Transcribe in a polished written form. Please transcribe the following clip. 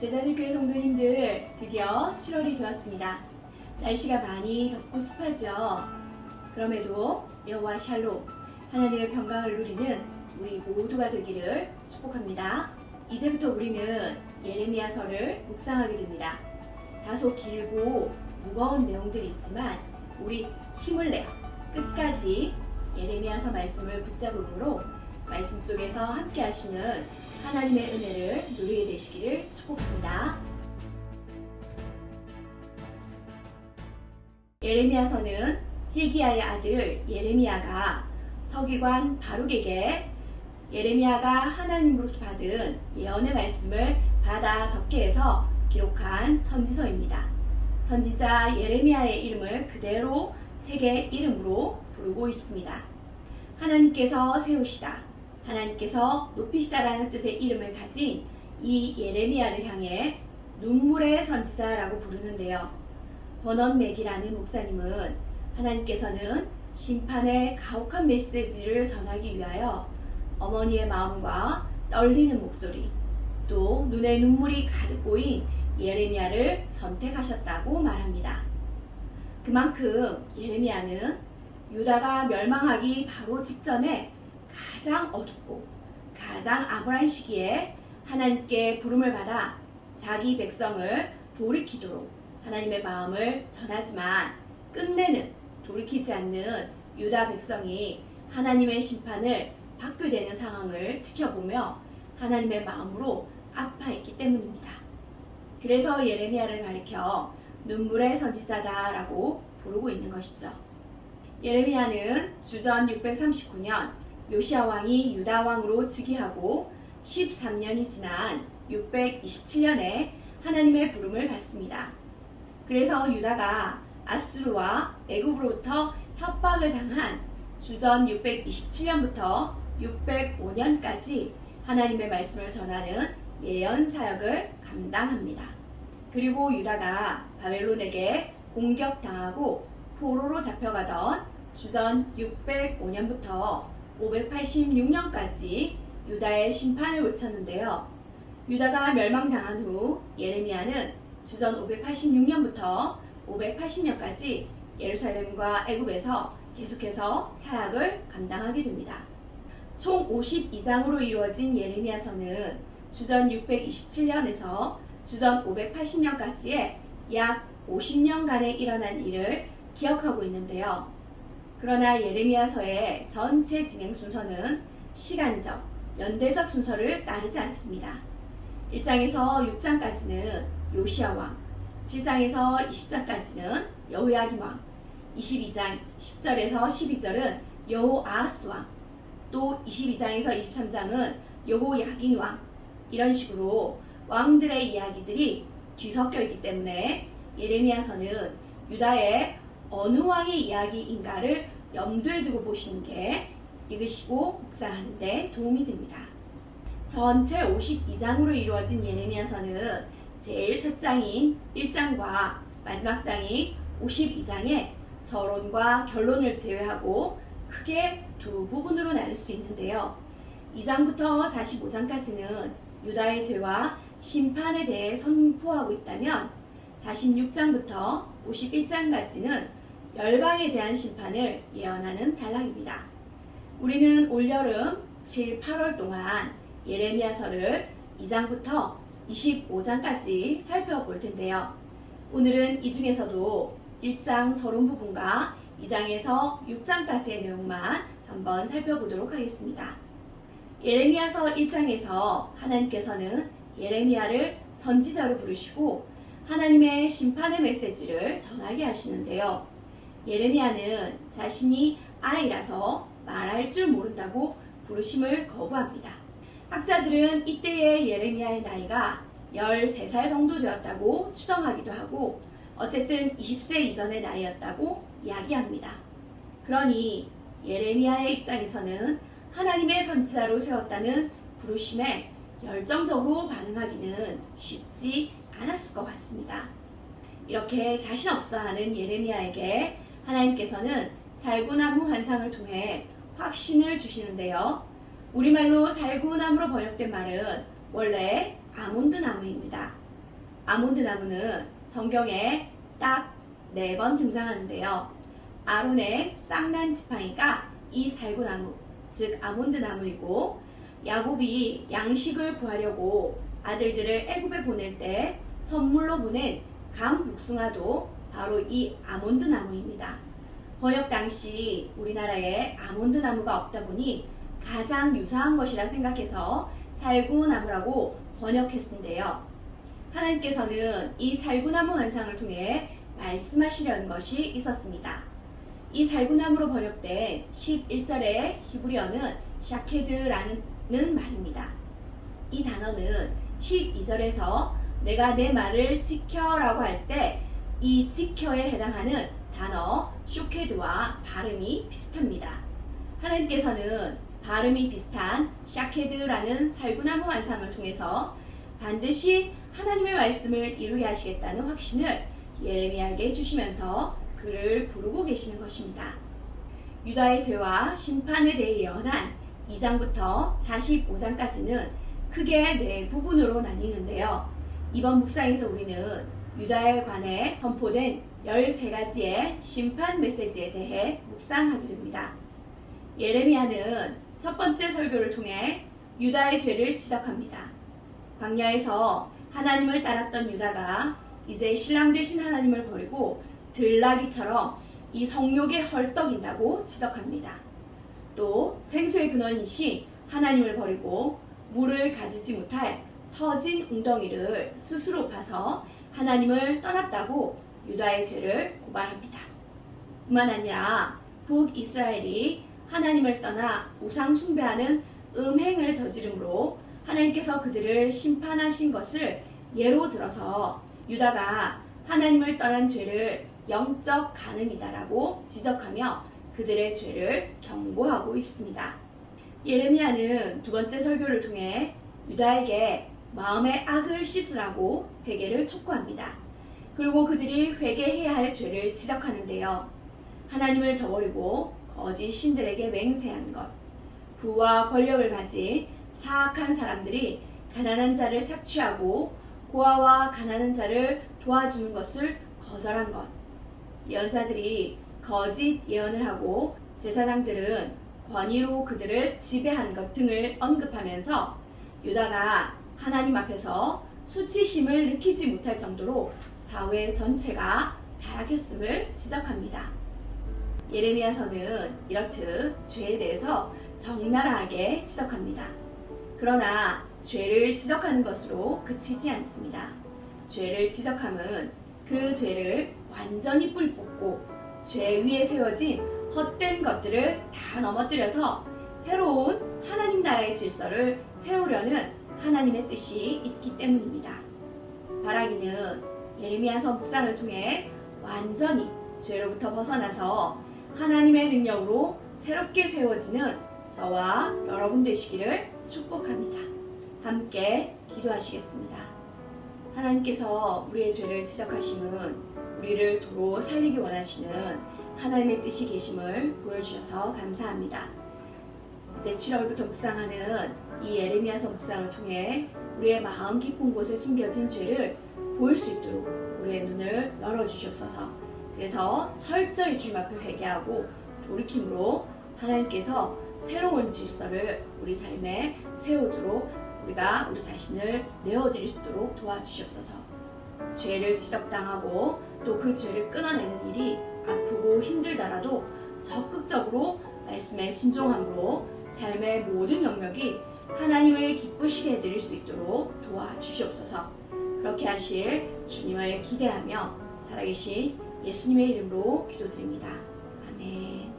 제자들교회 성도님들, 드디어 7월이 되었습니다. 날씨가 많이 덥고 습하죠. 그럼에도 여호와 샬롬, 하나님의 평강을 누리는 우리 모두가 되기를 축복합니다. 이제부터 우리는 예레미야서를 묵상하게 됩니다. 다소 길고 무거운 내용들이 있지만 우리 힘을 내어 끝까지 예레미야서 말씀을 붙잡음으로 말씀 속에서 함께 하시는 하나님의 은혜를 누리게 되시기를 축복합니다. 예레미야서는 hil기야의 아들 예레미야가 서기관 바룩에게 예레미야가 하나님으로부터 받은 예언의 말씀을 받아 적게 해서 기록한 선지서입니다. 선지자 예레미야의 이름을 그대로 책의 이름으로 부르고 있습니다. 하나님께서 세우시다, 하나님께서 높이시다라는 뜻의 이름을 가진 이 예레미야를 향해 눈물의 선지자라고 부르는데요. 버넌 맥이라는 목사님은 하나님께서는 심판의 가혹한 메시지를 전하기 위하여 어머니의 마음과 떨리는 목소리, 또 눈에 눈물이 가득 고인 예레미야를 선택하셨다고 말합니다. 그만큼 예레미야는 유다가 멸망하기 바로 직전에 가장 어둡고 가장 암울한 시기에 하나님께 부름을 받아 자기 백성을 돌이키도록 하나님의 마음을 전하지만 끝내는 돌이키지 않는 유다 백성이 하나님의 심판을 받게 되는 상황을 지켜보며 하나님의 마음으로 아파했기 때문입니다. 그래서 예레미야를 가리켜 눈물의 선지자다라고 부르고 있는 것이죠. 예레미야는 주전 639년 요시야 왕이 유다 왕으로 즉위하고 13년이 지난 627년에 하나님의 부름을 받습니다. 그래서 유다가 아수르와 애굽으로부터 협박을 당한 주전 627년부터 605년까지 하나님의 말씀을 전하는 예언 사역을 감당합니다. 그리고 유다가 바벨론에게 공격당하고 포로로 잡혀가던 주전 605년부터 586년까지 유다의 심판을 외쳤는데요. 유다가 멸망당한 후 예레미야는 주전 586년부터 580년까지 예루살렘과 애굽에서 계속해서 사역을 감당하게 됩니다. 총 52장으로 이루어진 예레미야서는 주전 627년에서 주전 580년까지의 약 50년간에 일어난 일을 기억하고 있는데요. 그러나 예레미야서의 전체 진행 순서는 시간적, 연대적 순서를 따르지 않습니다. 1장에서 6장까지는 요시야 왕, 7장에서 20장까지는 여호야김 왕, 22장 10절에서 12절은 여호아하스 왕, 또 22장에서 23장은 여호야긴 왕, 이런 식으로 왕들의 이야기들이 뒤섞여 있기 때문에 예레미야서는 유다의 어느 왕의 이야기인가를 염두에 두고 보시는 게 읽으시고 묵상하는 데 도움이 됩니다. 전체 52장으로 이루어진 예레미야서는 제일 첫 장인 1장과 마지막 장인 52장의 서론과 결론을 제외하고 크게 두 부분으로 나눌 수 있는데요. 2장부터 45장까지는 유다의 죄와 심판에 대해 선포하고 있다면 46장부터 51장까지는 열방에 대한 심판을 예언하는 단락입니다. 우리는 올여름 7, 8월 동안 예레미야서를 2장부터 25장까지 살펴볼 텐데요. 오늘은 이 중에서도 1장 서론 부분과 2장에서 6장까지의 내용만 한번 살펴보도록 하겠습니다. 예레미야서 1장에서 하나님께서는 예레미야를 선지자로 부르시고 하나님의 심판의 메시지를 전하게 하시는데요. 예레미야는 자신이 아이라서 말할 줄 모른다고 부르심을 거부합니다. 학자들은 이때의 예레미야의 나이가 13살 정도 되었다고 추정하기도 하고 어쨌든 20세 이전의 나이였다고 이야기합니다. 그러니 예레미야의 입장에서는 하나님의 선지자로 세웠다는 부르심에 열정적으로 반응하기는 쉽지 않았을 것 같습니다. 이렇게 자신 없어하는 예레미야에게 하나님께서는 살구나무 환상을 통해 확신을 주시는데요. 우리말로 살구나무로 번역된 말은 원래 아몬드 나무입니다. 아몬드 나무는 성경에 딱 4번 등장하는데요. 아론의 쌍난 지팡이가 이 살구나무, 즉 아몬드 나무이고, 야곱이 양식을 구하려고 아들들을 애굽에 보낼 때 선물로 보낸 감복숭아도 바로 이 아몬드 나무입니다. 번역 당시 우리나라에 아몬드 나무가 없다 보니 가장 유사한 것이라 생각해서 살구나무라고 번역했는데요. 하나님께서는 이 살구나무 환상을 통해 말씀하시려는 것이 있었습니다. 이 살구나무로 번역된 11절의 히브리어는 샤케드라는 말입니다. 이 단어는 12절에서 내가 내 말을 지켜라고 할 때 이 지켜에 해당하는 단어 쇼케드와 발음이 비슷합니다. 하나님께서는 발음이 비슷한 샤케드라는 살구나무 환상을 통해서 반드시 하나님의 말씀을 이루게 하시겠다는 확신을 예레미야에게 주시면서 그를 부르고 계시는 것입니다. 유다의 죄와 심판에 대해 예언한 2장부터 45장까지는 크게 4부분으로 나뉘는데요. 이번 묵상에서 우리는 유다에 관해 선포된 13가지의 심판 메시지에 대해 묵상하게 됩니다. 예레미야는 첫 번째 설교를 통해 유다의 죄를 지적합니다. 광야에서 하나님을 따랐던 유다가 이제 신랑 되신 하나님을 버리고 들나귀처럼 이 성욕에 헐떡인다고 지적합니다. 또 생수의 근원이신 하나님을 버리고 물을 가두지 못할 터진 웅덩이를 스스로 파서 하나님을 떠났다고 유다의 죄를 고발합니다. 뿐만 아니라 북이스라엘이 하나님을 떠나 우상 숭배하는 음행을 저지름으로 하나님께서 그들을 심판하신 것을 예로 들어서 유다가 하나님을 떠난 죄를 영적 간음이다라고 지적하며 그들의 죄를 경고하고 있습니다. 예레미야는 두 번째 설교를 통해 유다에게 마음의 악을 씻으라고 회개를 촉구합니다. 그리고 그들이 회개해야 할 죄를 지적하는데요. 하나님을 저버리고 거짓 신들에게 맹세한 것, 부와 권력을 가진 사악한 사람들이 가난한 자를 착취하고 고아와 가난한 자를 도와주는 것을 거절한 것, 예언자들이 거짓 예언을 하고 제사장들은 권위로 그들을 지배한 것 등을 언급하면서 유다가 하나님 앞에서 수치심을 느끼지 못할 정도로 사회 전체가 타락했음을 지적합니다. 예레미야서는 이렇듯 죄에 대해서 적나라하게 지적합니다. 그러나 죄를 지적하는 것으로 그치지 않습니다. 죄를 지적함은 그 죄를 완전히 뿌리 뽑고 죄 위에 세워진 헛된 것들을 다 넘어뜨려서 새로운 하나님 나라의 질서를 세우려는 하나님의 뜻이 있기 때문입니다. 바라기는 예레미야서 묵상을 통해 완전히 죄로부터 벗어나서 하나님의 능력으로 새롭게 세워지는 저와 여러분 되시기를 축복합니다. 함께 기도하시겠습니다. 하나님께서 우리의 죄를 지적하심은 우리를 도로 살리기 원하시는 하나님의 뜻이 계심을 보여주셔서 감사합니다. 이제 7월부터 묵상하는 이 예레미야서 묵상을 통해 우리의 마음 깊은 곳에 숨겨진 죄를 보일 수 있도록 우리의 눈을 열어주시옵소서. 그래서 철저히 주님 앞에 회개하고 돌이킴으로 하나님께서 새로운 질서를 우리 삶에 세우도록 우리가 우리 자신을 내어드릴 수 있도록 도와주시옵소서. 죄를 지적당하고 또 그 죄를 끊어내는 일이 아프고 힘들더라도 적극적으로 말씀에 순종함으로 삶의 모든 영역이 하나님을 기쁘시게 해드릴 수 있도록 도와주시옵소서. 그렇게 하실 주님을 기대하며 살아계신 예수님의 이름으로 기도드립니다. 아멘.